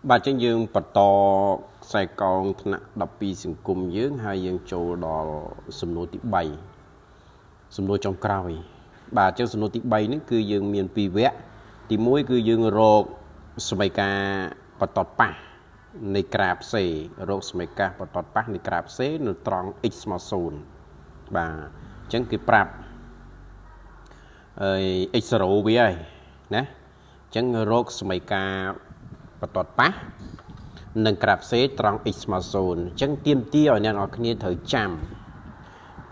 បាទចឹងយើងបន្តខ្សែកងថ្នាក់12សង្គមយើងហើយយើងចូលដល់សំណួរទី3សំណួរចុងក្រោយបាទចឹងសំណួរទី3នេះគឺយើងមាន2វគ្គទី1គឺយើងរកសមីការបន្តប៉ះនៃក្រាប C រកសមីការបន្តប៉ះនៃក្រាប C នៅត្រង់ x ស្មើ0បាទចឹងគេប្រាប់x0 វាហើយណាចឹងរកសមីការបន្តប៉ះនឹងក្រាប C ត្រង់ x ស្មើ0អញ្ចឹងទាមទារឲ្យអ្នកនរគ្នាត្រូវចាំ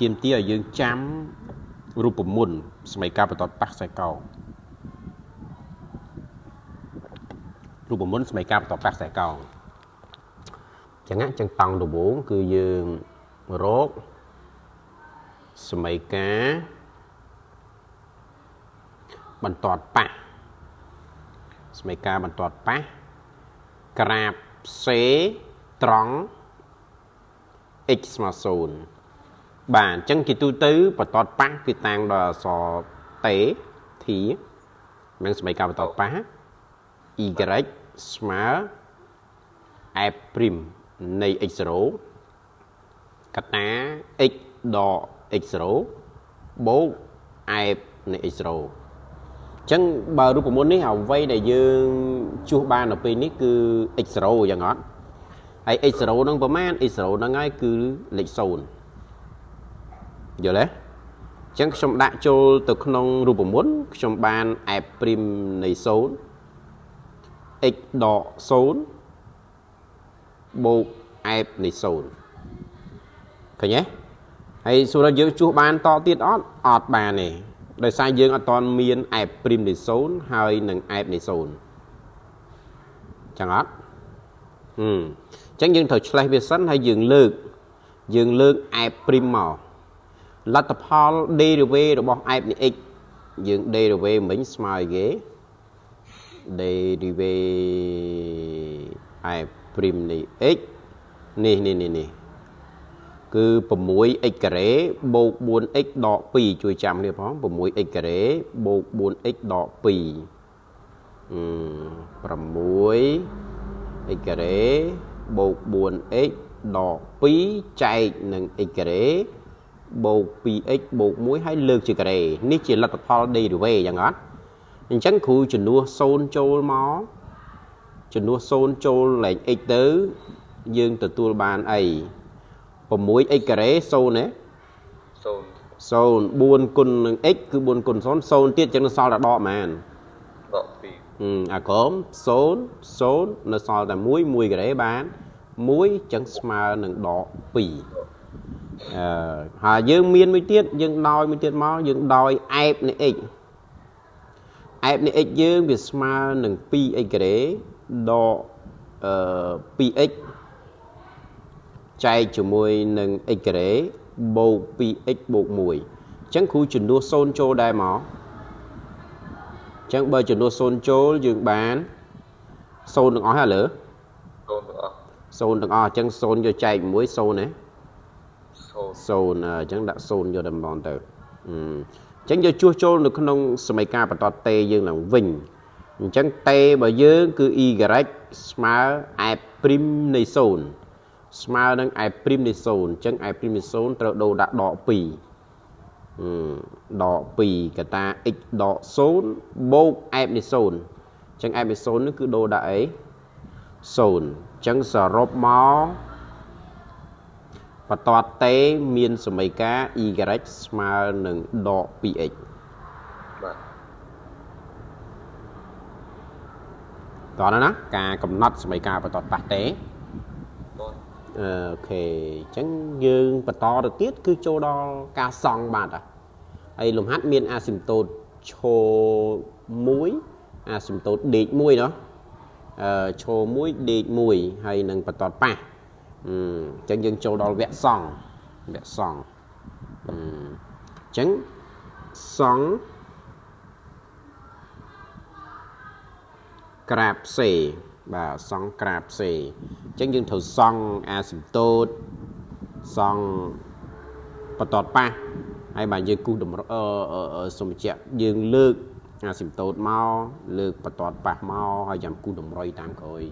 ទាមទារឲ្យយើងចាំរូបមន្តសមីការបន្តប៉ះខ្សែកោងរូបមន្តសមីការបន្តប៉ះខ្សែកោងចឹងតង់ដំបូងគឺយើងរកសមីការបន្តប៉ះសមីការបន្តប៉ះក្រាប C ត្រង់ x ស្មើ0បាទអញ្ចឹងគេទូទៅបន្តប៉ះគឺតាំងដល់អក្សរតេធីនឹងសមីការបន្តប៉ះ y ស្មើ f' នៃ x0 កតា x ដក x0 បូក f នៃ x0 អញ្ចឹងបើរូបមន្តនេះអ្វីដែលយើងជួសបាននៅពេលនេះគឺ x0 យ៉ាងអត់ហើយ x0 ហ្នឹងប្រមាណ x0 ហ្នឹងហើយគឺលេខ0យល់ទេអញ្ចឹងខ្ញុំដាក់ចូលទៅក្នុងរូបមន្តខ្ញុំបាន f' នៃ0 x ដក0បូក f នៃ0ឃើញទេហើយសួរថាយើងជួសបានតទៀតអត់បានទេដោយសារយើងអត់ទាន់មាន f' នៃ0ហើយនឹង f នៃ0ចឹងអត់អញ្ចឹងយើងត្រូវឆ្លេះវាសិនហើយយើងលើក f' មកលទ្ធផល derivative របស់ f នៃ x យើង derivative មិញស្មើគេ derivative f' នៃ x នេះគឺ 6x ការ៉េបូក 4x ដក 2 ជួយចាំនេះផង 6x ការ៉េបូក 4x ដក 2 6x ការ៉េបូក 4x ដក 2 ចែកនឹង x ការ៉េបូក 2x បូក 1 ហើយលើកជាការ៉េនេះជាលទ្ធផល derivative យ៉ាងអត់អញ្ចឹងគ្រូជំនួស0ចូលមកជំនួស0ចូលលេខ x ទៅយើងទទួលបានអី 6x ការ៉េ0ណា0 4គុណនឹង x គឺ4គុណ0 0ទៀតចឹងនៅសល់តែដកប៉ុន្មានដក2អាក្រម0 0នៅសល់តែ1 1ការ៉េបាន1ចឹងស្មើនឹងដក2ហើយយើងមានមួយទៀតយើងដោយមួយទៀតមកយើងដោយ f នៃ x f នៃ x យើងវាស្មើនឹង 2x ការ៉េដក2x ចែកជាមួយនឹង x ការ៉េបូក 2x បូក 1 អញ្ចឹងគ្រូជំនួស0ចូលដែរមកអញ្ចឹងបើជំនួស0ចូលយើងបាន0ទាំងអស់ហ៎លើ0ទាំងអស់អញ្ចឹង0យកចែក1 0ណា0អញ្ចឹងដាក់0យកតែម្ដងទៅអញ្ចឹងយកជួសចូលនៅក្នុងសមីការបន្តតេយើងឡើងវិញអញ្ចឹងតេរបស់យើងគឺ y ស្មើ f' នៃ0ស្មើនឹង f' នៃ0អញ្ចឹង f' នៃ0ត្រូវដូរដាក់ដក2ដក2កតា x ដក0បូក f នៃ0អញ្ចឹង f នៃ0នេះគឺដូរដាក់អី0អញ្ចឹងសរុបមកបន្តតេមានសមីការ y ស្មើនឹងដក 2x បាទតោះណាការកំណត់សមីការបន្តប៉ះតេអូខេអញ្ចឹងយើងបន្តទៅទៀតគឺចូលដល់ការសង់បាទហើយលំហាត់មានអាស៊ីមតូតឈ1អាស៊ីមតូតដេក1เนาะឈ1ដេក1ហើយនឹងបន្តប៉ះអញ្ចឹងយើងចូលដល់វគ្គសង់អញ្ចឹងសង់ក្រាប C បាទសង់ក្រាប C អញ្ចឹងយើងត្រូវសង់អាស៊ីមតូតសង់បន្តប៉ះហើយបាទយើងគូសតម្រសូមបញ្ជាក់យើងលើកអាស៊ីមតូតមកលើកបន្តប៉ះមកហើយចាំគូសតម្រុយតាមក្រោយ